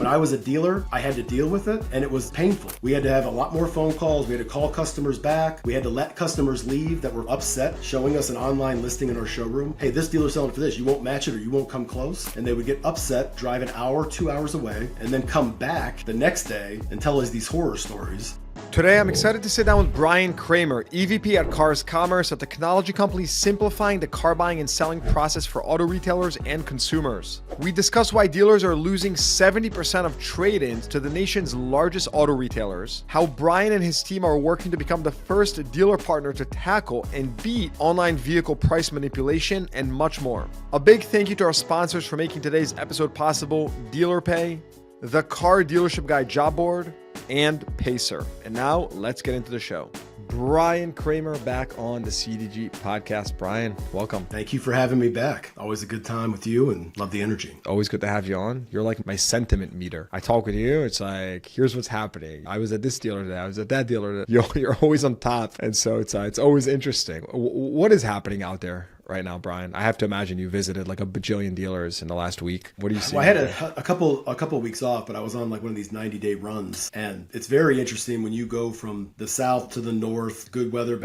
When I was a dealer, I had to deal with it, and it was painful. We had to have a lot more phone calls. We had to call customers back. We had to let customers leave that were upset, showing us an online listing in our showroom. Hey, this dealer's selling for this. You won't match it or you won't come close. And they would get upset, drive an hour, 2 hours away, and then come back the next day and tell us these horror stories. Today, I'm excited to sit down with Brian Kramer, EVP at Cars Commerce, a technology company simplifying the car buying and selling process for auto retailers and consumers. We discuss why dealers are losing 70% of trade-ins to the nation's largest auto retailers, how Brian and his team are working to become the first dealer partner to tackle and beat online vehicle price manipulation, and much more. A big thank you to our sponsors for making today's episode possible: DealerPay, the Car Dealership Guy Job Board, and Pacer. And now let's get into the show. Brian Kramer back on the CDG podcast. Brian, welcome. Thank you for having me back. Always a good time with you and love the energy. Always good to have you on. You're like my sentiment meter. I talk with you. It's like, here's what's happening. I was at this dealer today. I was at that dealer today. You're always on top. And so it's always interesting. What is happening out there right now, Brian? I have to imagine you visited like a bajillion dealers in the last week. What do you see? Well, I had a couple weeks off, but I was on like one of these 90-day runs, and it's very interesting when you go from the south to the north, good weather,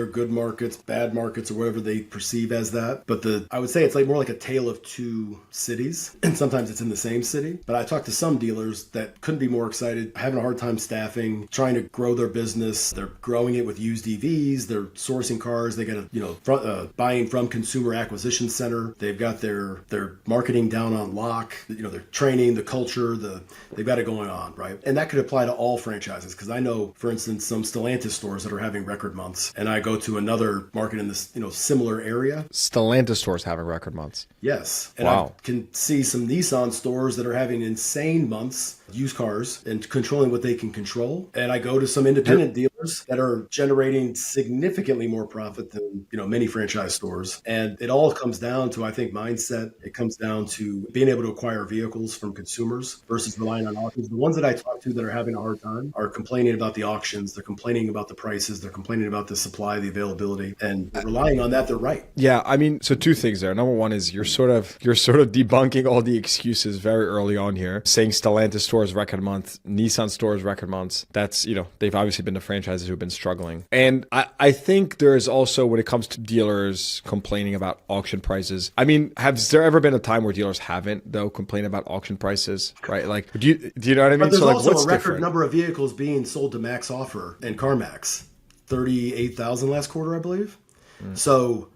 good markets, bad markets, or whatever they perceive as that. But I would say it's like more like a tale of two cities, and sometimes it's in the same city. But I talked to some dealers that couldn't be more excited, having a hard time staffing, trying to grow their business. They're growing it with used EVs. They're sourcing cars. They got buying from Consumer Acquisition Center. They've got their marketing down on lock, their training, the culture, they've got it going on, right? And that could apply to all franchises, because I know, for instance, some Stellantis stores that are having record months, and I go to another market in this, similar area. Stellantis stores having record months. Yes. And wow. I can see some Nissan stores that are having insane months, used cars, and controlling what they can control. And I go to some independent dealers that are generating significantly more profit than, many franchise stores. And it all comes down to, I think, mindset. It comes down to being able to acquire vehicles from consumers versus relying on auctions. The ones that I talk to that are having a hard time are complaining about the auctions. They're complaining about the prices. They're complaining about the supply, the availability, and relying on that. They're right. Yeah. I mean, so two things there. Number one is you're sort of debunking all the excuses very early on here, saying Stellantis stores record month, Nissan stores record months. That's, they've obviously been the franchises who've been struggling. And I think there's also, when it comes to dealers complaining about auction prices, I mean, has there ever been a time where dealers haven't, though, complained about auction prices, right? Like, do you know what I mean? But there's so, also what's a record different? number of vehicles being sold to Max Offer and CarMax, 38,000 last quarter, I believe. So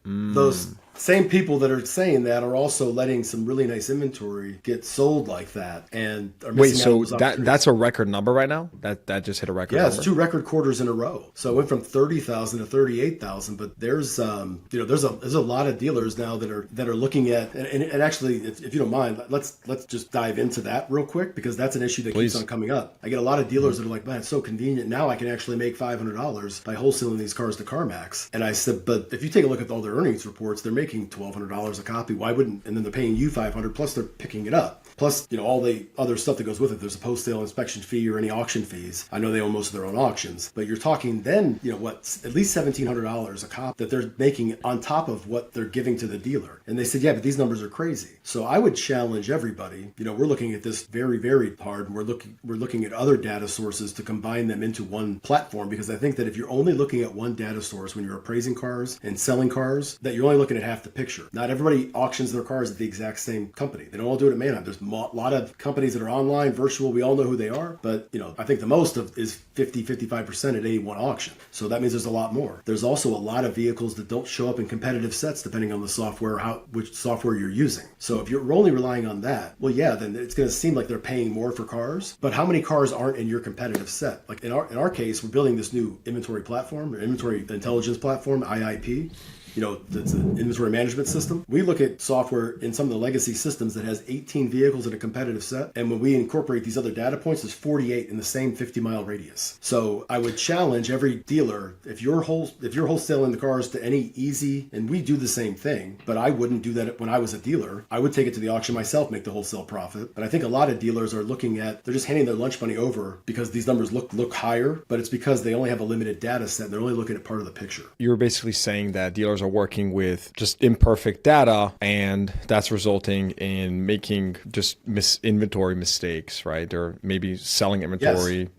those same people that are saying that are also letting some really nice inventory get sold like that, and are missing out on those opportunities. That's a record number right now? That just hit a record number? It's 2 record quarters in a row. So it went from 30,000 to 38,000, but there's there's a lot of dealers now that are looking at, and actually, if you don't mind, let's just dive into that real quick, because that's an issue that keeps on coming up. I get a lot of dealers that are like, man, it's so convenient. Now I can actually make $500 by wholesaling these cars to CarMax. And I said, but if you take a look at all their earnings reports, they're making $1,200 a copy. Why wouldn't? And then they're paying you $500, plus they're picking it up. Plus, all the other stuff that goes with it. There's a post-sale inspection fee or any auction fees. I know they own most of their own auctions, but you're talking then, at least $1,700 a copy that they're making on top of what they're giving to the dealer. And they said, yeah, but these numbers are crazy. So I would challenge everybody. We're looking at this very, very hard, and we're looking at other data sources to combine them into one platform, because I think that if you're only looking at one data source when you're appraising cars and selling cars, that you're only looking at half the picture. Not everybody auctions their cars at the exact same company. They don't all do it at Manheim. There's a lot of companies that are online, virtual. We all know who they are, but I think the most of is 55% at any one auction. So that means there's a lot more. There's also a lot of vehicles that don't show up in competitive sets depending on the software, which software you're using. So if you're only relying on that, well, yeah, then it's going to seem like they're paying more for cars. But how many cars aren't in your competitive set? Like in our case, we're building this new inventory platform, or inventory intelligence platform, IIP. That's an inventory management system. We look at software in some of the legacy systems that has 18 vehicles in a competitive set. And when we incorporate these other data points, there's 48 in the same 50-mile radius. So I would challenge every dealer, if you're wholesaling the cars to any easy, and we do the same thing, but I wouldn't do that when I was a dealer. I would take it to the auction myself, make the wholesale profit. But I think a lot of dealers are looking at, they're just handing their lunch money over because these numbers look higher, but it's because they only have a limited data set. They're only looking at part of the picture. You were basically saying that dealers are are working with just imperfect data, and that's resulting in making just inventory mistakes, right? Or maybe selling inventory,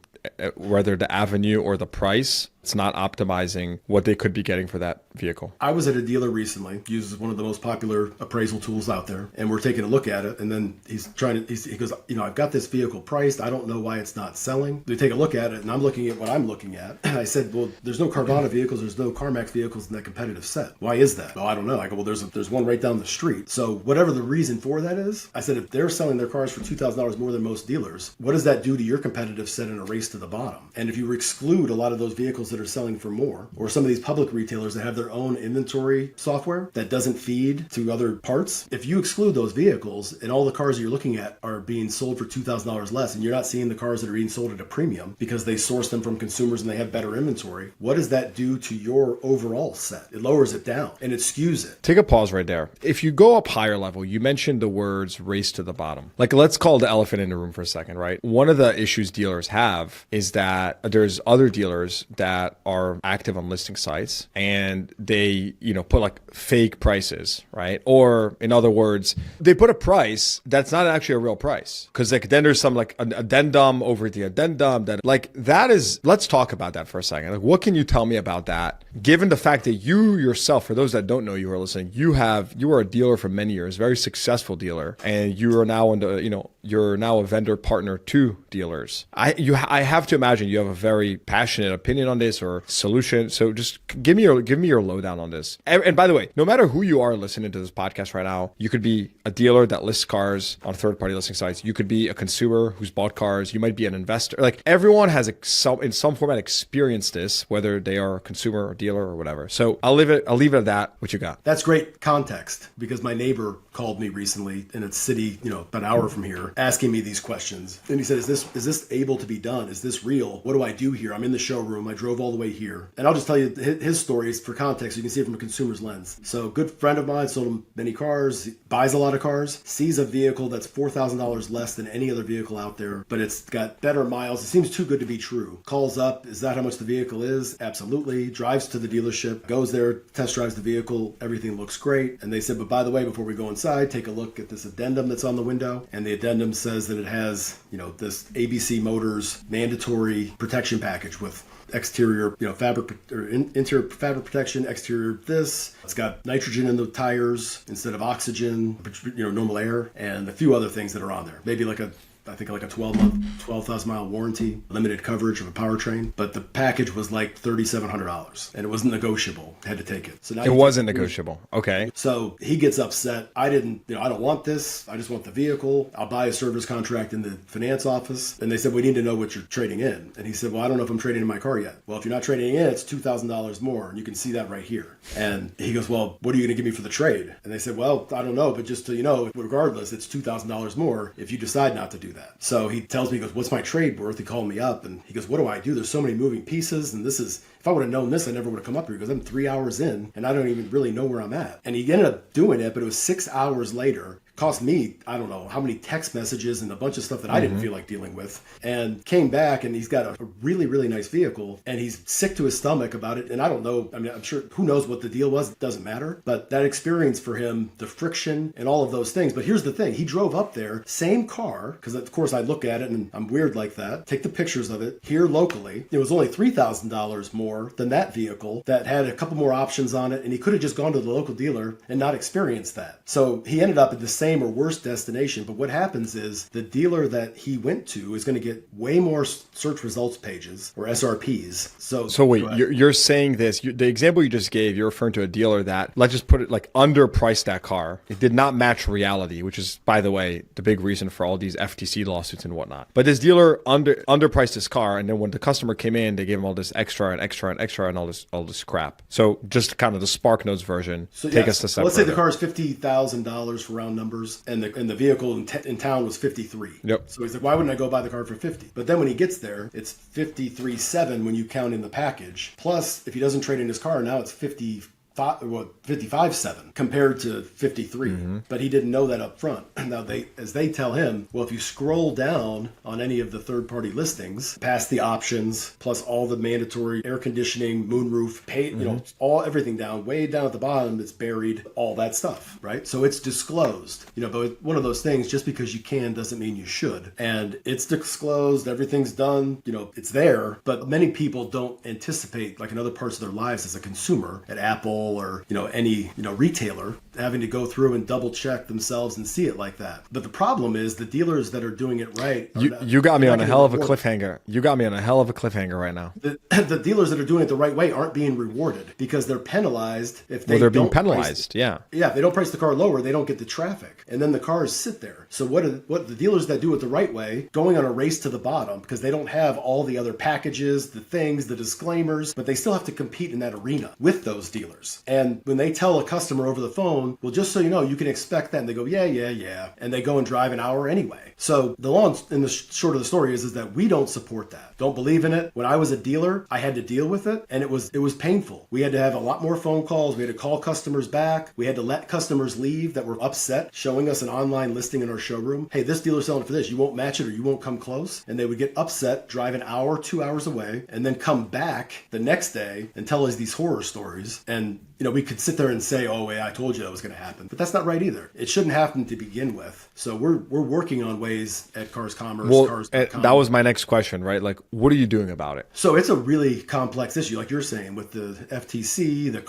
whether the avenue or the price, it's not optimizing what they could be getting for that vehicle. I was at a dealer recently, uses one of the most popular appraisal tools out there, and we're taking a look at it. And then he goes, I've got this vehicle priced. I don't know why it's not selling. They take a look at it, and I'm looking at what I'm looking at. And I said, well, there's no Carvana vehicles, there's no CarMax vehicles in that competitive set. Why is that? Well, I don't know. I go, well, there's one right down the street. So whatever the reason for that is, I said, if they're selling their cars for $2,000 more than most dealers, what does that do to your competitive set in a race to the bottom? And if you exclude a lot of those vehicles that are selling for more, or some of these public retailers that have their own inventory software that doesn't feed to other parts, if you exclude those vehicles and all the cars that you're looking at are being sold for $2,000 less, and you're not seeing the cars that are being sold at a premium because they source them from consumers and they have better inventory, what does that do to your overall set? It lowers it down and it skews it. Take a pause right there. If you go up higher level, you mentioned the words race to the bottom. Like, let's call the elephant in the room for a second, right? One of the issues dealers have is that there's other dealers that are active on listing sites and they, put like fake prices, right? Or in other words, they put a price that's not actually a real price. Cause like then there's some like an addendum over the addendum let's talk about that for a second. Like, what can you tell me about that? Given the fact that you yourself, for those that don't know you are listening, you were a dealer for many years, very successful dealer, and you are now you're now a vendor partner to dealers. I have to imagine you have a very passionate opinion on this or solution. So just give me your lowdown on this. And by the way, no matter who you are listening to this podcast right now, you could be a dealer that lists cars on third-party listing sites. You could be a consumer who's bought cars. You might be an investor. Like, everyone has in some format experienced this, whether they are a consumer or dealer or whatever. So I'll leave it at that. What you got? That's great context, because my neighbor called me recently in a city, about an hour from here, asking me these questions. And he said, is this able to be done? Is this real? What do I do here? I'm in the showroom. I drove all the way here. And I'll just tell you his story is for context. You can see it from a consumer's lens. So a good friend of mine sold him many cars, buys a lot of cars, sees a vehicle that's $4,000 less than any other vehicle out there, but it's got better miles. It seems too good to be true. Calls up, is that how much the vehicle is? Absolutely. Drives to the dealership, goes there, test drives the vehicle. Everything looks great. And they said, but by the way, before we go inside, take a look at this addendum that's on the window. And the addendum says that it has, this ABC Motors mandatory protection package with exterior, fabric or interior fabric protection, exterior this. It's got nitrogen in the tires instead of oxygen, normal air, and a few other things that are on there. Maybe like a 12-month, 12,000 mile warranty, limited coverage of a powertrain. But the package was like $3,700 and it wasn't negotiable. Had to take it. So now it wasn't negotiable. Okay. So he gets upset. I don't want this. I just want the vehicle. I'll buy a service contract in the finance office. And they said, we need to know what you're trading in. And he said, well, I don't know if I'm trading in my car yet. Well, if you're not trading in, it's $2,000 more. And you can see that right here. And he goes, well, what are you going to give me for the trade? And they said, well, I don't know. But just to, regardless, it's $2,000 more if you decide not to do that. So he tells me, he goes, what's my trade worth? He called me up and he goes, what do I do? There's so many moving pieces. And if I would have known this, I never would have come up here, because I'm 3 hours in and I don't even really know where I'm at. And he ended up doing it, but it was 6 hours later. Cost me, I don't know how many text messages and a bunch of stuff that I didn't feel like dealing with, and came back and he's got a really, really nice vehicle and he's sick to his stomach about it. And I don't know, I'm sure, who knows what the deal was, it doesn't matter, but that experience for him, the friction and all of those things. But here's the thing, he drove up there, same car, because of course I look at it and I'm weird like that, take the pictures of it here locally. It was only $3,000 more than that vehicle that had a couple more options on it, and he could have just gone to the local dealer and not experienced that. So he ended up at the same or worse destination. But what happens is the dealer that he went to is going to get way more search results pages, or SRPs. So wait, you're saying this, the example you just gave, you're referring to a dealer that, let's just put it like, underpriced that car. It did not match reality, which is, by the way, the big reason for all these FTC lawsuits and whatnot. But this dealer underpriced his car, and then when the customer came in, they gave him all this extra and extra and extra and all this crap. So just kind of the Spark Notes version. So take us to step let's say the further. car is $50,000 for round numbers, and the vehicle in town was 53. Yep. So he's like, why wouldn't I go buy the car for 50? But then when he gets there, it's 53.7 when you count in the package. Plus, if he doesn't trade in his car, now it's 53 55.7 compared to 53, but he didn't know that up front. Now as they tell him, well, if you scroll down on any of the third-party listings, past the options, plus all the mandatory air conditioning, moonroof, everything down, way down at the bottom, it's buried, all that stuff, right? So it's disclosed, but one of those things, just because you can doesn't mean you should. And it's disclosed, everything's done, it's there, but many people don't anticipate, like in other parts of their lives as a consumer at Apple or, any, retailer, having to go through and double check themselves and see it like that. But the problem is the dealers that are doing it right. You got me on a hell of a cliffhanger. You got me on a hell of a cliffhanger right now. The dealers that are doing it the right way aren't being rewarded because they're penalized if they they're being penalized. Yeah, if they don't price the car lower, they don't get the traffic, and then the cars sit there. So what the dealers that do it the right way, going on a race to the bottom because they don't have all the other packages, the things, the disclaimers, but they still have to compete in that arena with those dealers. And when they tell a customer over the phone, well, just so you know, you can expect that, and they go, yeah, and they go and drive an hour anyway. So the long and the short of the story is that we don't support that. Don't believe in it. When I was a dealer, I had to deal with it, and it was painful. We had to have a lot more phone calls. We had to call customers back. We had to let customers leave that were upset, showing us an online listing in our showroom. Hey, this dealer's selling for this. You won't match it or you won't come close. And they would get upset, drive an hour, 2 hours away, and then come back the next day and tell us these horror stories. And we could sit there and say, oh, wait, I told you that was going to happen. But that's not right either. It shouldn't happen to begin with. So we're working on ways at Cars Commerce, Cars.com. That was my next question, right? Like, what are you doing about it? So it's a really complex issue, like you're saying, with the FTC, the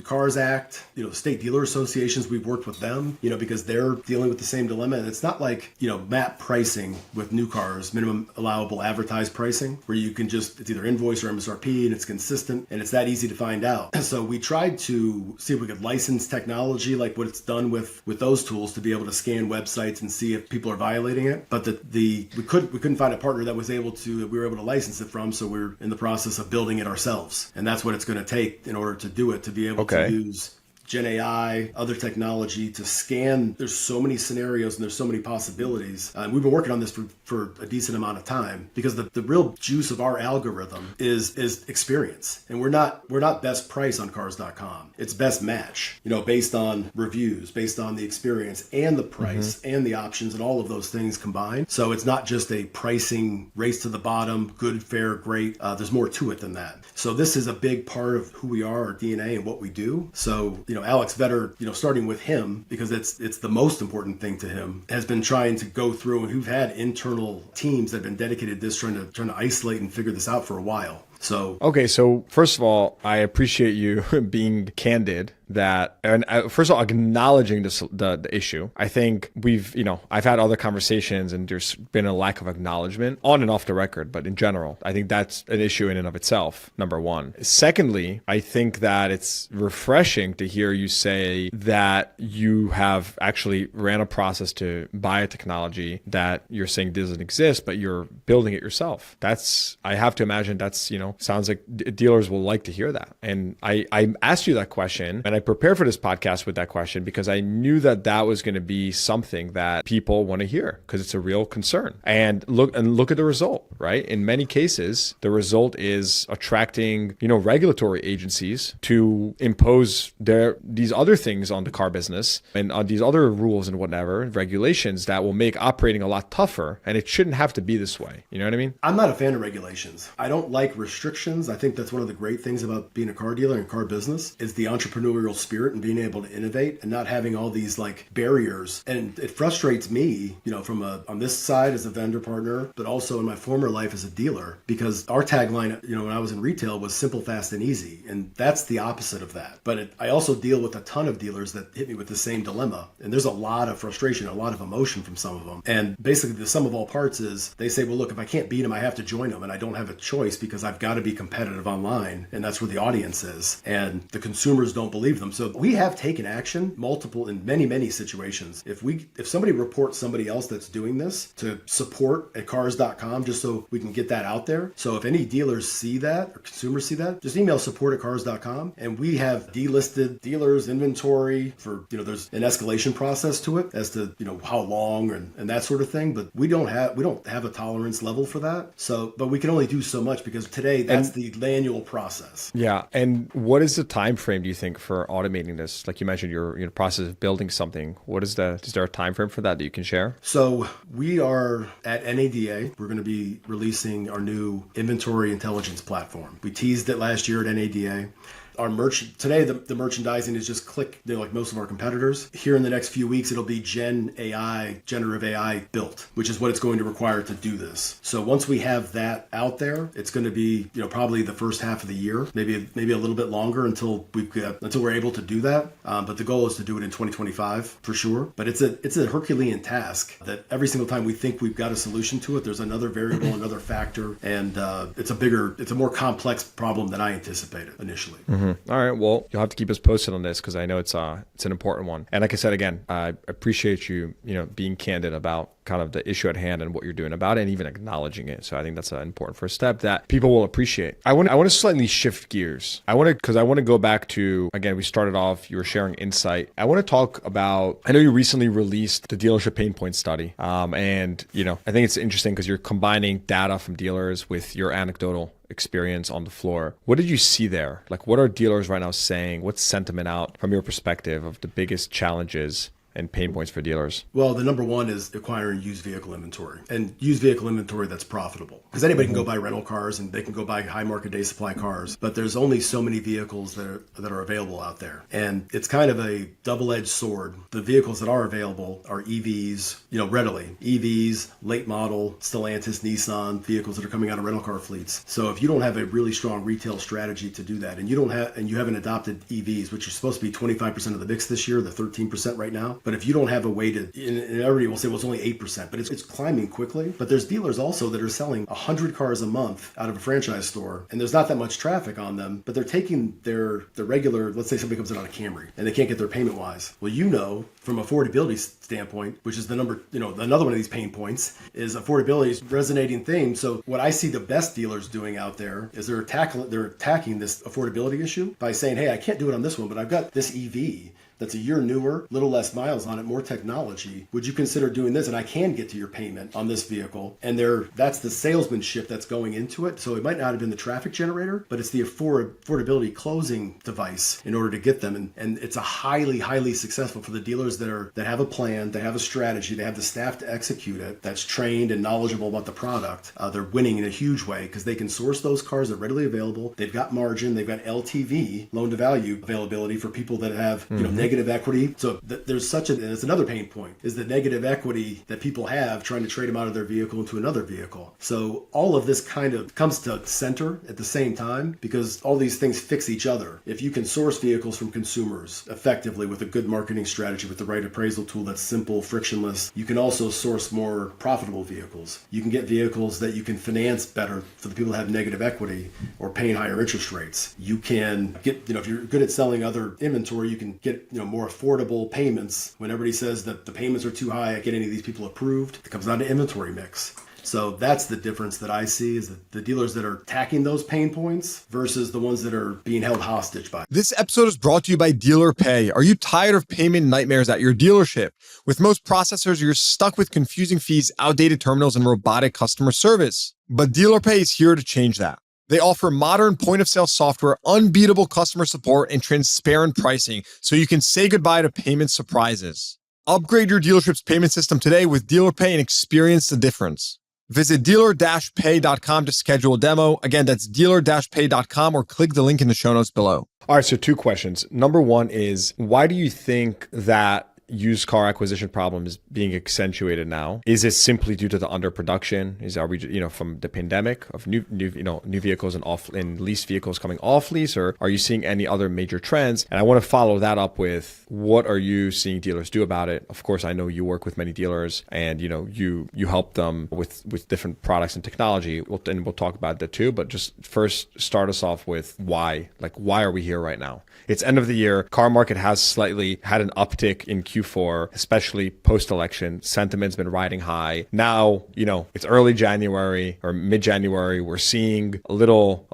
Cars Act, the state dealer associations. We've worked with them, because they're dealing with the same dilemma. And it's not like, MAP pricing with new cars, minimum allowable advertised pricing, where you can it's either invoice or MSRP and it's consistent and it's that easy to find out. So we tried to see if we could license technology like what it's done with those tools to be able to scan websites and see if people are violating it. But we couldn't find a partner that we were able to license it from. So we're in the process of building it ourselves. And that's what it's going to take in order to do it, to be able to use Gen AI, other technology to scan. There's so many scenarios and there's so many possibilities. We've been working on this for a decent amount of time because the real juice of our algorithm is experience. And we're not best price on cars.com. It's best match, based on reviews, based on the experience and the price and the options and all of those things combined. So it's not just a pricing race to the bottom, good, fair, great. There's more to it than that. So this is a big part of who we are, our DNA and what we do. So, Alex Vetter, starting with him, because it's the most important thing to him, has been trying to go through, and who've had internal teams that have been dedicated to this, trying to isolate and figure this out for a while. So first of all, I appreciate you being candid first of all, acknowledging the issue. I think I've had other conversations and there's been a lack of acknowledgement on and off the record, but in general, I think that's an issue in and of itself, number one. Secondly, I think that it's refreshing to hear you say that you have actually ran a process to buy a technology that you're saying doesn't exist, but you're building it yourself. I have to imagine sounds like dealers will like to hear that. And I asked you that question and I prepared for this podcast with that question because I knew that was going to be something that people want to hear because it's a real concern. And look at the result, right? In many cases, the result is attracting, regulatory agencies to impose these other things on the car business and on these other rules and whatever, regulations that will make operating a lot tougher. And it shouldn't have to be this way. You know what I mean? I'm not a fan of regulations. I don't like restrictions. I think that's one of the great things about being a car dealer and car business is the entrepreneurial spirit and being able to innovate and not having all these barriers. And it frustrates me, from on this side as a vendor partner, but also in my former life as a dealer, because our tagline, when I was in retail was simple, fast, and easy. And that's the opposite of that. But I also deal with a ton of dealers that hit me with the same dilemma. And there's a lot of frustration, a lot of emotion from some of them. And basically the sum of all parts is they say, well, look, if I can't beat them, I have to join them. And I don't have a choice because I've got to be competitive online. And that's where the audience is. And the consumers don't believe them. So we have taken action in many situations. If somebody reports somebody else that's doing this to support at cars.com, just so we can get that out there. So if any dealers see that or consumers see that, just email support at cars.com and we have delisted dealers inventory for, there's an escalation process to it as to, how long and that sort of thing. But we don't have a tolerance level for that. So, but we can only do so much because today today, that's the manual process. Yeah. And what is the time frame, do you think, for automating this? Like you mentioned, you're in the process of building something. Is there a time frame for that you can share? So we are at NADA. We're going to be releasing our new inventory intelligence platform. We teased it last year at NADA. Our today, the merchandising is just like most of our competitors. Here in the next few weeks, it'll be generative AI built, which is what it's going to require to do this. So once we have that out there, it's going to be, probably the first half of the year, maybe a little bit longer until we're able to do that. But the goal is to do it in 2025 for sure. But it's a Herculean task that every single time we think we've got a solution to it, there's another variable, another factor, and it's a more complex problem than I anticipated initially. Mm-hmm. All right. Well, you'll have to keep us posted on this because I know it's an important one. And like I said, again, I appreciate you, being candid about kind of the issue at hand and what you're doing about it and even acknowledging it. So I think that's an important first step that people will appreciate. I want to slightly shift gears. I want to go back to, again, we started off, you were sharing insight. I want to talk about, I know you recently released the dealership pain point study. And, I think it's interesting because you're combining data from dealers with your anecdotal experience on the floor. What did you see there? Like, what are dealers right now saying? What's sentiment out from your perspective of the biggest challenges and pain points for dealers? Well, the number one is acquiring used vehicle inventory, and used vehicle inventory that's profitable. Because anybody can go buy rental cars and they can go buy high market day supply cars, but there's only so many vehicles that are available out there. And it's kind of a double-edged sword. The vehicles that are available are EVs, readily. EVs, late model, Stellantis, Nissan, vehicles that are coming out of rental car fleets. So if you don't have a really strong retail strategy to do that, and you haven't adopted EVs, which are supposed to be 25% of the mix this year, the 13% right now, but if you don't have a way to, and everybody will say, well, it's only 8%, but it's climbing quickly. But there's dealers also that are selling 100 cars a month out of a franchise store, and there's not that much traffic on them, but they're taking the regular, let's say somebody comes in on a Camry and they can't get their payment wise. Well, from affordability standpoint, which is another one of these pain points, is affordability is a resonating theme. So what I see the best dealers doing out there is they're attacking this affordability issue by saying, hey, I can't do it on this one, but I've got this EV that's a year newer, little less miles on it, more technology. Would you consider doing this? And I can get to your payment on this vehicle. And that's the salesmanship that's going into it. So it might not have been the traffic generator, but it's the affordability closing device in order to get them. And it's a highly, highly successful for the dealers that have a plan, they have a strategy, they have the staff to execute it, that's trained and knowledgeable about the product. They're winning in a huge way because they can source those cars that are readily available. They've got margin, they've got LTV, loan to value availability for people that have negative equity. So it's another pain point is the negative equity that people have trying to trade them out of their vehicle into another vehicle. So all of this kind of comes to center at the same time because all these things fix each other. If you can source vehicles from consumers effectively with a good marketing strategy, with the right appraisal tool that's simple, frictionless, you can also source more profitable vehicles. You can get vehicles that you can finance better for the people that have negative equity or paying higher interest rates. You can get, if you're good at selling other inventory, you can get, more affordable payments. When everybody says that the payments are too high, I get any of these people approved. It comes down to inventory mix. So that's the difference that I see is that the dealers that are attacking those pain points versus the ones that are being held hostage by. This episode is brought to you by Dealer Pay. Are you tired of payment nightmares at your dealership? With most processors, you're stuck with confusing fees, outdated terminals, and robotic customer service. But Dealer Pay is here to change that. They offer modern point-of-sale software, unbeatable customer support, and transparent pricing so you can say goodbye to payment surprises. Upgrade your dealership's payment system today with Dealer Pay and experience the difference. Visit dealer-pay.com to schedule a demo. Again, that's dealer-pay.com or click the link in the show notes below. All right, so 2 questions. Number 1 is, why do you think that used car acquisition problem is being accentuated now? Is it simply due to the underproduction? Are we, from the pandemic of new vehicles and leased vehicles coming off lease, or are you seeing any other major trends? And I want to follow that up with, what are you seeing dealers do about it? Of course, I know you work with many dealers, and you help them with different products and technology. We'll talk about that too. But just first, start us off with why. Like, why are we here right now? It's end of the year. Car market has slightly had an uptick in Q4, especially post-election. Sentiment's been riding high. Now, it's early January or mid-January. We're seeing a little,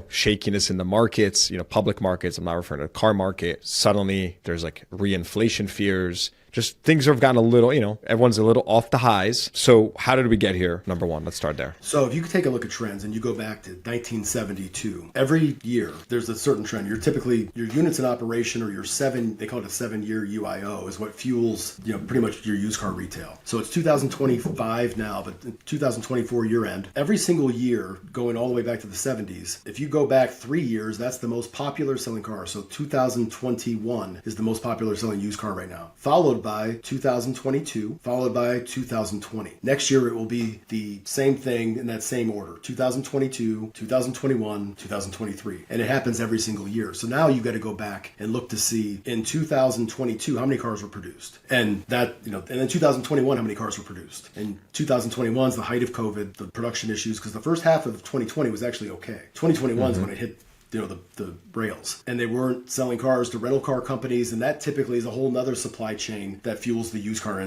shakiness in the markets, public markets. I'm not referring to the car market. Suddenly there's like reinflation fears. just things have gotten a little, everyone's a little off the highs. So how did we get here? Number one, let's start there. So if you could take a look at trends and you go back to 1972, every year there's a certain trend. You're typically, your units in operation or they call it a 7-year UIO is what fuels, pretty much your used car retail. So it's 2025 now, but 2024 year end. Every single year going all the way back to the 70s, if you go back 3 years, that's the most popular selling car. So 2021 is the most popular selling used car right now, followed by 2022, followed by 2020. Next year, it will be the same thing in that same order, 2022, 2021, 2023. And it happens every single year. So now you've got to go back and look to see in 2022, how many cars were produced. And that, and then 2021, how many cars were produced. And 2021 is the height of COVID, the production issues, because the first half of 2020 was actually okay. 2021 is when it hit the rails, and they weren't selling cars to rental car companies, and that typically is a whole nother supply chain that fuels the used car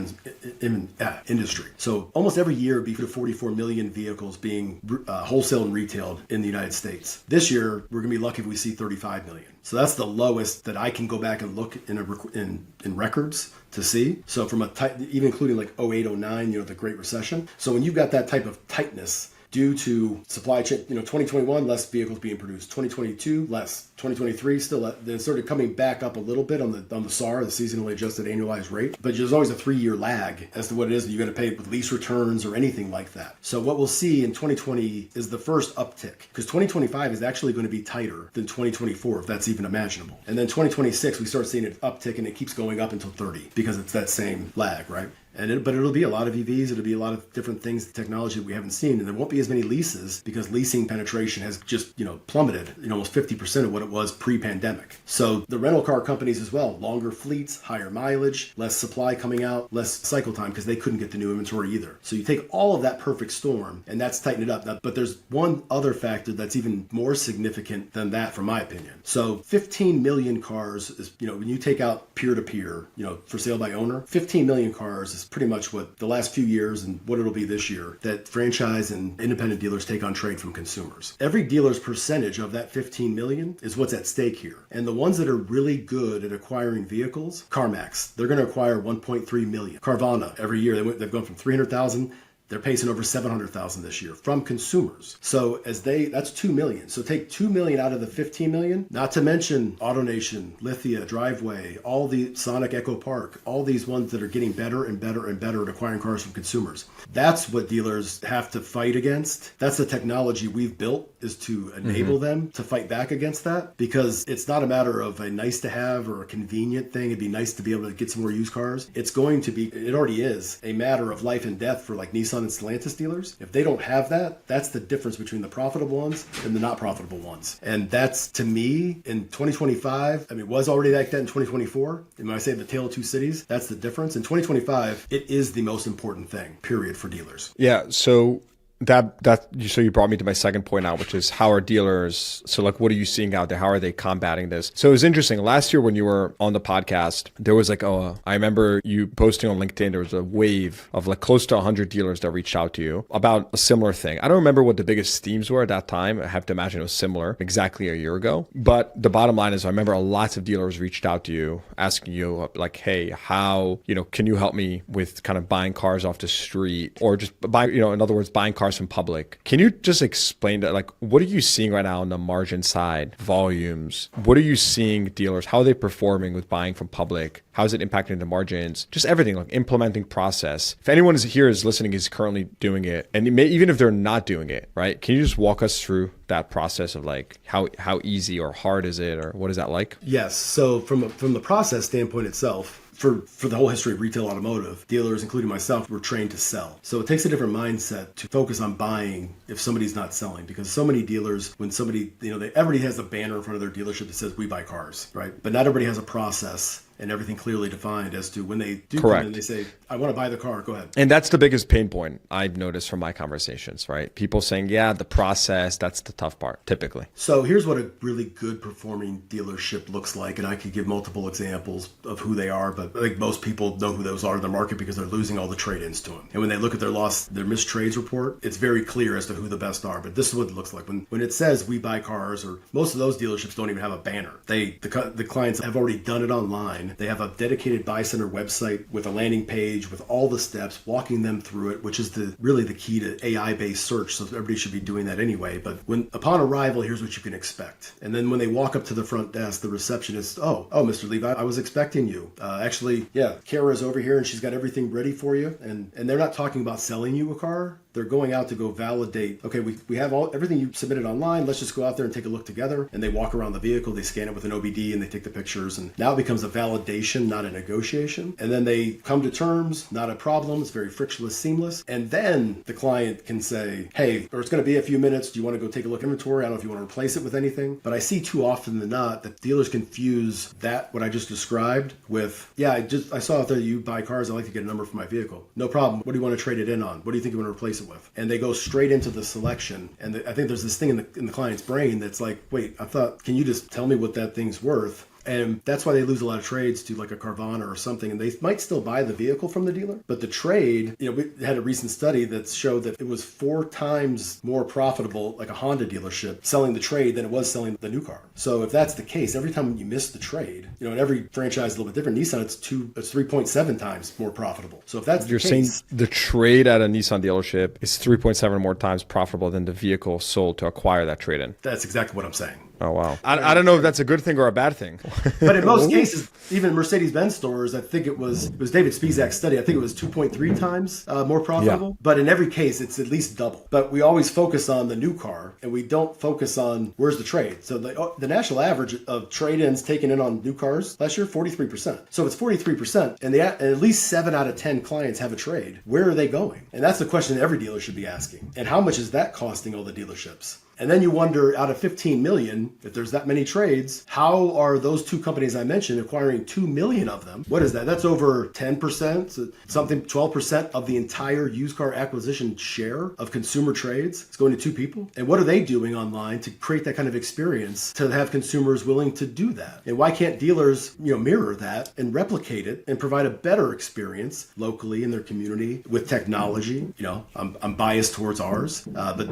industry. So almost every year, it'd be 44 million vehicles being wholesale and retailed in the United States. This year, we're gonna be lucky if we see 35 million. So that's the lowest that I can go back and look in records to see. So from even including like 08, 09, the Great Recession. So when you've got that type of tightness due to supply chain, 2021, less vehicles being produced, 2022, less, 2023, still, then started coming back up a little bit on the SAR, the seasonally adjusted annualized rate. But there's always a 3-year lag as to what it is that you're going to pay with lease returns or anything like that. So what we'll see in 2020 is the first uptick, because 2025 is actually going to be tighter than 2024, if that's even imaginable. And then 2026, we start seeing an uptick, and it keeps going up until 30, because it's that same lag, right? But it'll be a lot of EVs, it'll be a lot of different things, technology that we haven't seen, and there won't be as many leases because leasing penetration has just, plummeted, almost 50% of what it was pre-pandemic. So the rental car companies as well, longer fleets, higher mileage, less supply coming out, less cycle time because they couldn't get the new inventory either. So you take all of that perfect storm and that's tightened it up. Now, but there's one other factor that's even more significant than that, from my opinion. So 15 million cars is, when you take out peer-to-peer, for sale by owner, 15 million cars is pretty much what the last few years and what it'll be this year that franchise and independent dealers take on trade from consumers. Every dealer's percentage of that 15 million is what's at stake here. And the ones that are really good at acquiring vehicles, CarMax, they're going to acquire 1.3 million. Carvana, every year they've gone from 300,000. They're pacing over 700,000 this year from consumers. So that's 2 million. So take 2 million out of the 15 million, not to mention AutoNation, Lithia, Driveway, all the Sonic Echo Park, all these ones that are getting better and better and better at acquiring cars from consumers. That's what dealers have to fight against. That's the technology we've built, is to enable them to fight back against that, because it's not a matter of a nice to have or a convenient thing. It'd be nice to be able to get some more used cars. It's going to be, it already is, a matter of life and death for like Nissan and Stellantis dealers. If they don't have that, that's the difference between the profitable ones and the not profitable ones. And that's, to me, in 2025, it was already like that in 2024. And when I say the tale of two cities, that's the difference. In 2025, it is the most important thing, period, for dealers. Yeah. So so you brought me to my second point now, which is how are dealers, so like what are you seeing out there? How are they combating this? So it was interesting. Last year when you were on the podcast, there was like, I remember you posting on LinkedIn, there was a wave of like close to 100 dealers that reached out to you about a similar thing. I don't remember what the biggest themes were at that time. I have to imagine it was similar exactly a year ago. But the bottom line is I remember lots of dealers reached out to you asking you like, hey, how, can you help me with kind of buying cars off the street, or just in other words, buying cars from public. Can you just explain that? Like, what are you seeing right now on the margin side, volumes? What are you seeing dealers? How are they performing with buying from public? How is it impacting the margins? Just everything, like implementing process. If anyone is listening, is currently doing it, and even if they're not doing it, right? Can you just walk us through that process of like how easy or hard is it, or what is that like? Yes. So from the process standpoint itself, for the whole history of retail automotive, dealers, including myself, were trained to sell. So it takes a different mindset to focus on buying if somebody's not selling, because so many dealers, when somebody, everybody has a banner in front of their dealership that says we buy cars, right? But not everybody has a process and everything clearly defined as to when they do come in and they say, I want to buy the car, go ahead. And that's the biggest pain point I've noticed from my conversations, right? People saying, yeah, the process, that's the tough part, typically. So here's what a really good performing dealership looks like. And I could give multiple examples of who they are, but I think most people know who those are in the market because they're losing all the trade-ins to them. And when they look at their missed trades report, it's very clear as to who the best are. But this is what it looks like. When it says we buy cars, or most of those dealerships don't even have a banner. The clients have already done it online. online. They have a dedicated buy center website with a landing page with all the steps, walking them through it, which is really the key to AI-based search. So everybody should be doing that anyway. But upon arrival, here's what you can expect. And then when they walk up to the front desk, the receptionist, oh, Mr. Levi, I was expecting you. Actually, yeah, Kara's over here and she's got everything ready for you. And they're not talking about selling you a car. They're going out to go validate, okay, we have everything you submitted online. Let's just go out there and take a look together. And they walk around the vehicle, they scan it with an OBD, and they take the pictures. And now it becomes a validation, not a negotiation. And then they come to terms, not a problem. It's very frictionless, seamless. And then the client can say, hey, it's going to be a few minutes. Do you want to go take a look at inventory? I don't know if you want to replace it with anything. But I see too often than not that dealers confuse what I just described with, yeah, I saw out there you buy cars. I'd like to get a number for my vehicle. No problem. What do you want to trade it in on? What do you think you want to replace it with? And they go straight into the selection. And I think there's this thing in the client's brain that's like, wait, can you just tell me what that thing's worth? And that's why they lose a lot of trades to like a Carvana or something. And they might still buy the vehicle from the dealer, but the trade, we had a recent study that showed that it was 4 times more profitable, like a Honda dealership, selling the trade than it was selling the new car. So if that's the case, every time you miss the trade, and every franchise is a little bit different. Nissan, it's 3.7 times more profitable. So if that's the case, you're saying the trade at a Nissan dealership is 3.7 more times profitable than the vehicle sold to acquire that trade in. That's exactly what I'm saying. Oh, wow. I don't know if that's a good thing or a bad thing. But in most cases, even Mercedes-Benz stores, I think it was David Spizak's study, I think it was 2.3 times more profitable. Yeah. But in every case, it's at least double. But we always focus on the new car, and we don't focus on where's the trade. So the national average of trade-ins taken in on new cars last year, 43%. So if it's 43%, and at least 7 out of 10 clients have a trade, where are they going? And that's the question every dealer should be asking. And how much is that costing all the dealerships? And then you wonder, out of 15 million, if there's that many trades, how are those 2 companies I mentioned acquiring 2 million of them? What is that? That's over 10%, something 12% of the entire used car acquisition share of consumer trades. It's going to 2 people. And what are they doing online to create that kind of experience to have consumers willing to do that? And why can't dealers, mirror that and replicate it and provide a better experience locally in their community with technology? I'm biased towards ours, but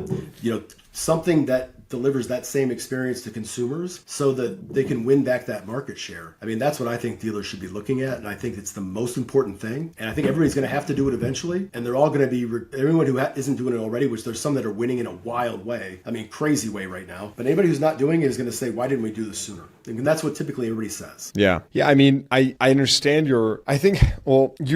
something that delivers that same experience to consumers so that they can win back that market share. I mean, that's what I think dealers should be looking at. And I think it's the most important thing. And I think everybody's going to have to do it eventually. And they're all going to be, everyone who isn't doing it already, which there's some that are winning in a wild way. I mean, crazy way right now. But anybody who's not doing it is going to say, why didn't we do this sooner? And that's what typically everybody says. Yeah. Yeah. I mean, I understand you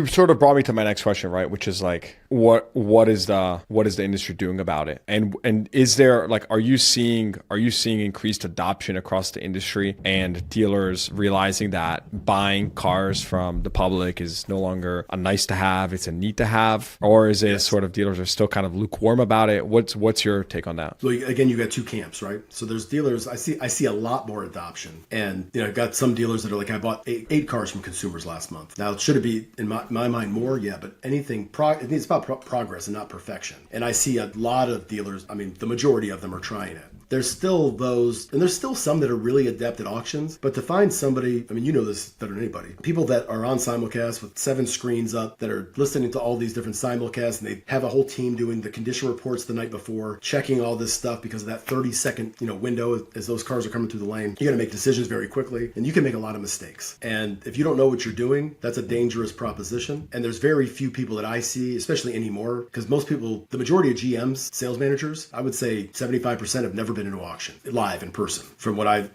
sort of brought me to my next question, right? Which is like, what is the industry doing about it? And is there are you seeing increased adoption across the industry and dealers realizing that buying cars from the public is no longer a nice to have, it's a need to have? Or is it sort of dealers are still kind of lukewarm about it? What's your take on that? Well, again, you got 2 camps, right? So there's dealers, I see a lot more adoption. And I've got some dealers that are like, I bought 8 cars from consumers last month. Now, should it be, in my mind, more? Yeah, but it's about progress and not perfection. And I see a lot of dealers, I mean, the majority of them are trying it. There's still those, and there's still some that are really adept at auctions, but to find somebody, I mean, you know this better than anybody, people that are on simulcast with 7 screens up that are listening to all these different simulcasts, and they have a whole team doing the condition reports the night before, checking all this stuff because of that 30-second, window as those cars are coming through the lane. You're going to make decisions very quickly, and you can make a lot of mistakes. And if you don't know what you're doing, that's a dangerous proposition. And there's very few people that I see, especially anymore, because most people, the majority of GMs, sales managers, I would say 75% have never been into auction live in person from when I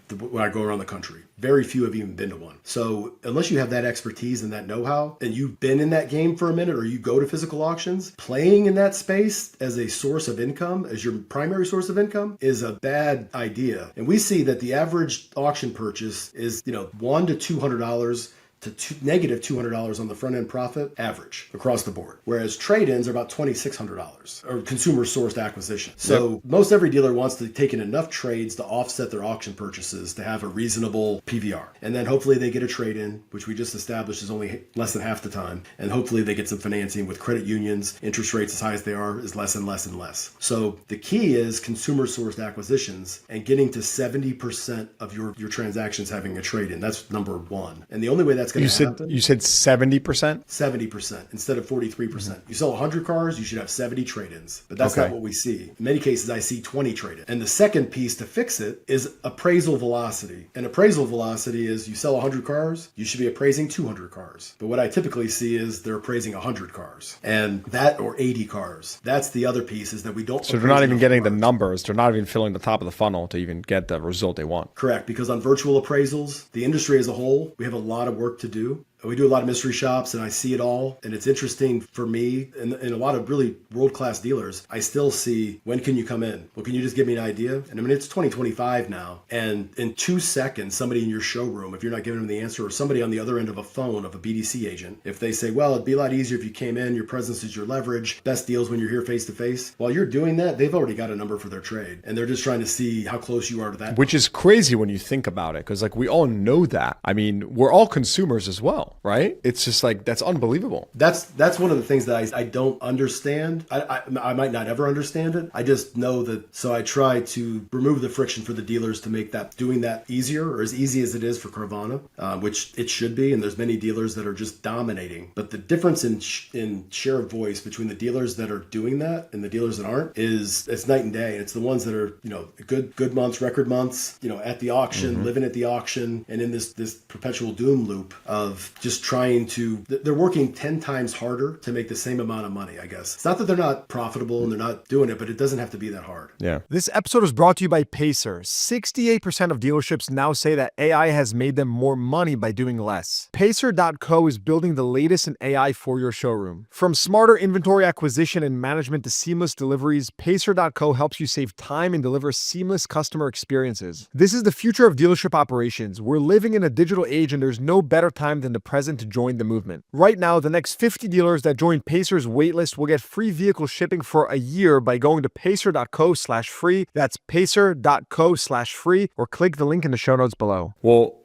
go around the country. Very few have even been to one. So unless you have that expertise and that know-how and you've been in that game for a minute or you go to physical auctions, playing in that space as a source of income, as your primary source of income is a bad idea. And we see that the average auction purchase is, $100 to $200 to negative $200 on the front end profit average across the board. Whereas trade-ins are about $2,600 or consumer sourced acquisition. So most every dealer wants to take in enough trades to offset their auction purchases to have a reasonable PVR. And then hopefully they get a trade-in, which we just established is only less than half the time. And hopefully they get some financing with credit unions. Interest rates as high as they are is less and less and less. So the key is consumer sourced acquisitions and getting to 70% of your transactions having a trade-in. That's number 1. And the only way that's going to happen. You said 70%? 70% instead of 43%. You sell 100 cars, you should have 70 trade-ins. But that's not what we see. In many cases, I see 20 trade-ins. And the second piece to fix it is appraisal velocity. And appraisal velocity is you sell 100 cars, you should be appraising 200 cars. But what I typically see is they're appraising 100 cars. And that, or 80 cars. That's the other piece, is that we don't. So they're not even getting the numbers. They're not even filling the top of the funnel to even get the result they want. Correct. Because on virtual appraisals, the industry as a whole, we have a lot of work to do. We do a lot of mystery shops and I see it all. And it's interesting for me and a lot of really world-class dealers. I still see, when can you come in? Well, can you just give me an idea? And I mean, it's 2025 now. And in 2 seconds, somebody in your showroom, if you're not giving them the answer, or somebody on the other end of a phone of a BDC agent, if they say, well, it'd be a lot easier if you came in, your presence is your leverage, best deals when you're here face to face. While you're doing that, they've already got a number for their trade. And they're just trying to see how close you are to that. Which is crazy when you think about it. Because like we all know that. I mean, we're all consumers as well, right? It's just like, that's unbelievable. That's one of the things that I don't understand. I might not ever understand it. I just know that, so I try to remove the friction for the dealers to make that, doing that easier, or as easy as it is for Carvana, which it should be. And there's many dealers that are just dominating. But the difference in share of voice between the dealers that are doing that and the dealers that aren't it's night and day. It's the ones that are, good months, record months, at the auction, living at the auction, and in this perpetual doom loop of just trying to, they're working 10 times harder to make the same amount of money, I guess. It's not that they're not profitable and they're not doing it, but it doesn't have to be that hard. Yeah. This episode is brought to you by Pacer. 68% of dealerships now say that AI has made them more money by doing less. Pacer.co is building the latest in AI for your showroom. From smarter inventory acquisition and management to seamless deliveries, Pacer.co helps you save time and deliver seamless customer experiences. This is the future of dealership operations. We're living in a digital age and there's no better time than the present to join the movement. Right now, the next 50 dealers that join Pacer's waitlist will get free vehicle shipping for a year by going to pacer.co/free. That's pacer.co/free, or click the link in the show notes below. Well,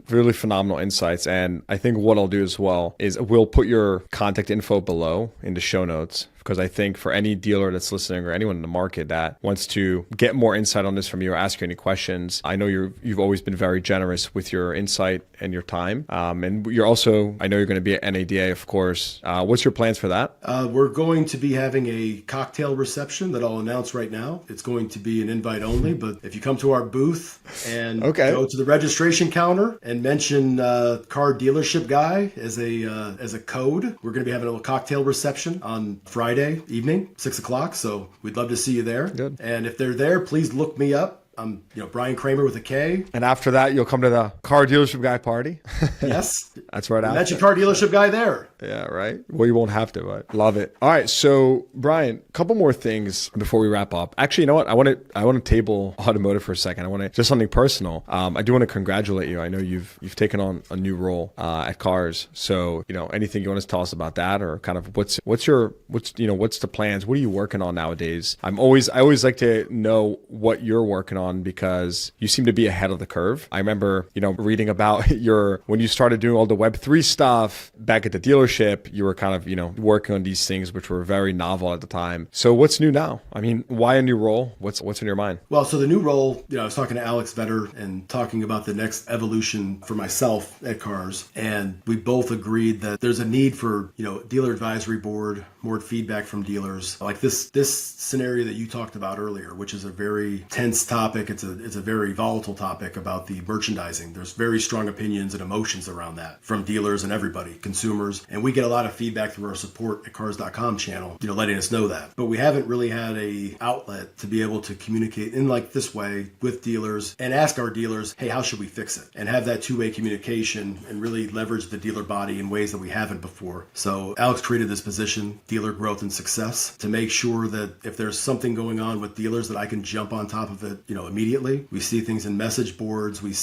really phenomenal insights. And I think what I'll do as well is we'll put your contact info below in the show notes. Because I think for any dealer that's listening or anyone in the market that wants to get more insight on this from you or ask you any questions, I know you've always been very generous with your insight and your time. And you're also, I know you're going to be at NADA, of course. What's your plans for that? We're going to be having a cocktail reception that I'll announce right now. It's going to be an invite only, but if you come to our booth and go to the registration counter and mention car dealership guy as a code, we're going to be having a little cocktail reception on Friday evening, 6:00. So we'd love to see you there. Good. And if they're there, please look me up. I'm, Brian Kramer with a K. And after that, you'll come to the car dealership guy party. Yes. That's right after. Mention car dealership guy there. Yeah, right. Well, you won't have to, but love it. All right. So Brian, a couple more things before we wrap up. Actually, you know what? I want to table automotive for a second. I want to, just something personal. I do want to congratulate you. I know you've taken on a new role at Cars. So, anything you want to tell us about that, or kind of what's the plans? What are you working on nowadays? I always like to know what you're working on, because you seem to be ahead of the curve. I remember, reading about when you started doing all the Web3 stuff back at the dealership, you were kind of, working on these things which were very novel at the time. So what's new now? I mean, why a new role? What's in your mind? Well, so the new role, I was talking to Alex Vetter and talking about the next evolution for myself at Cars. And we both agreed that there's a need for, dealer advisory board, more feedback from dealers. Like this scenario that you talked about earlier, which is a very tense topic. It's a very volatile topic about the merchandising. There's very strong opinions and emotions around that from dealers and everybody, consumers. And we get a lot of feedback through our support at cars.com channel, letting us know that. But we haven't really had a outlet to be able to communicate in like this way with dealers and ask our dealers, hey, how should we fix it? And have that two-way communication and really leverage the dealer body in ways that we haven't before. So Alex created this position, Dealer Growth and Success, to make sure that if there's something going on with dealers that I can jump on top of it, immediately. We see things in message boards. We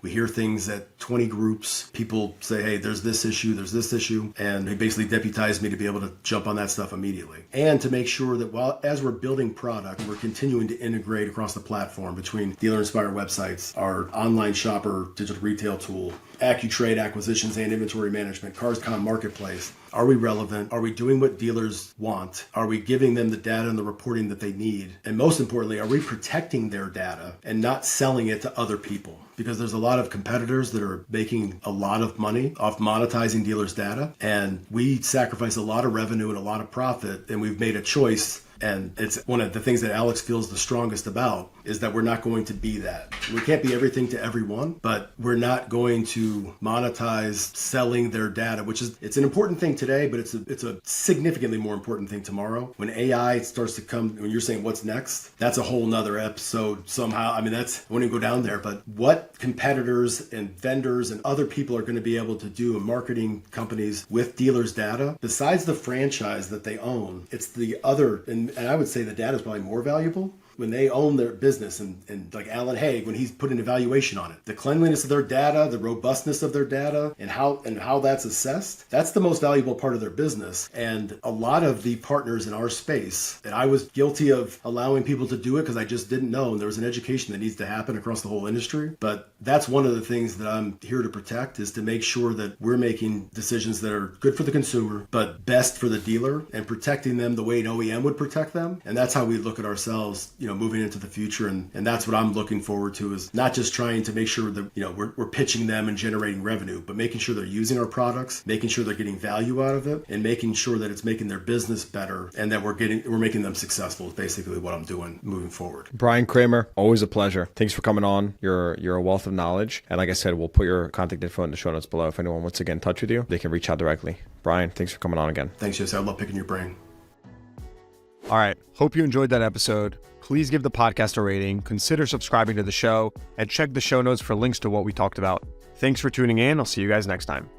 hear things at 20 groups. People say, hey, there's this issue. And they basically deputize me to be able to jump on that stuff immediately. And to make sure that as we're building product, we're continuing to integrate across the platform between Dealer Inspire websites, our online shopper digital retail tool, AccuTrade acquisitions and inventory management, Cars.com marketplace. Are we relevant? Are we doing what dealers want? Are we giving them the data and the reporting that they need? And most importantly, are we protecting their data and not selling it to other people? Because there's a lot of competitors that are making a lot of money off monetizing dealers' data. And we sacrifice a lot of revenue and a lot of profit. And we've made a choice. And it's one of the things that Alex feels the strongest about is that we're not going to be that. We can't be everything to everyone, but we're not going to monetize selling their data, which is, it's an important thing today, but it's a significantly more important thing tomorrow. When AI starts to come, when you're saying what's next, that's a whole nother episode somehow. I mean, I won't even go down there, but what competitors and vendors and other people are going to be able to do in marketing companies with dealers' data, besides the franchise that they own, it's the other, and I would say the data is probably more valuable when they own their business, and like Alan Haig, when he's put an evaluation on it, the cleanliness of their data, the robustness of their data, and how that's assessed, that's the most valuable part of their business. And a lot of the partners in our space, and I was guilty of allowing people to do it because I just didn't know, and there was an education that needs to happen across the whole industry. But that's one of the things that I'm here to protect, is to make sure that we're making decisions that are good for the consumer, but best for the dealer, and protecting them the way an OEM would protect them. And that's how we look at ourselves, moving into the future. And that's what I'm looking forward to, is not just trying to make sure that, we're pitching them and generating revenue, but making sure they're using our products, making sure they're getting value out of it, and making sure that it's making their business better and that we're making them successful is basically what I'm doing moving forward. Brian Kramer, always a pleasure. Thanks for coming on. You're a wealth of knowledge. And like I said, we'll put your contact info in the show notes below. If anyone wants to get in touch with you, they can reach out directly. Brian, thanks for coming on again. Thanks, Jesse. I love picking your brain. All right. Hope you enjoyed that episode. Please give the podcast a rating, consider subscribing to the show, and check the show notes for links to what we talked about. Thanks for tuning in. I'll see you guys next time.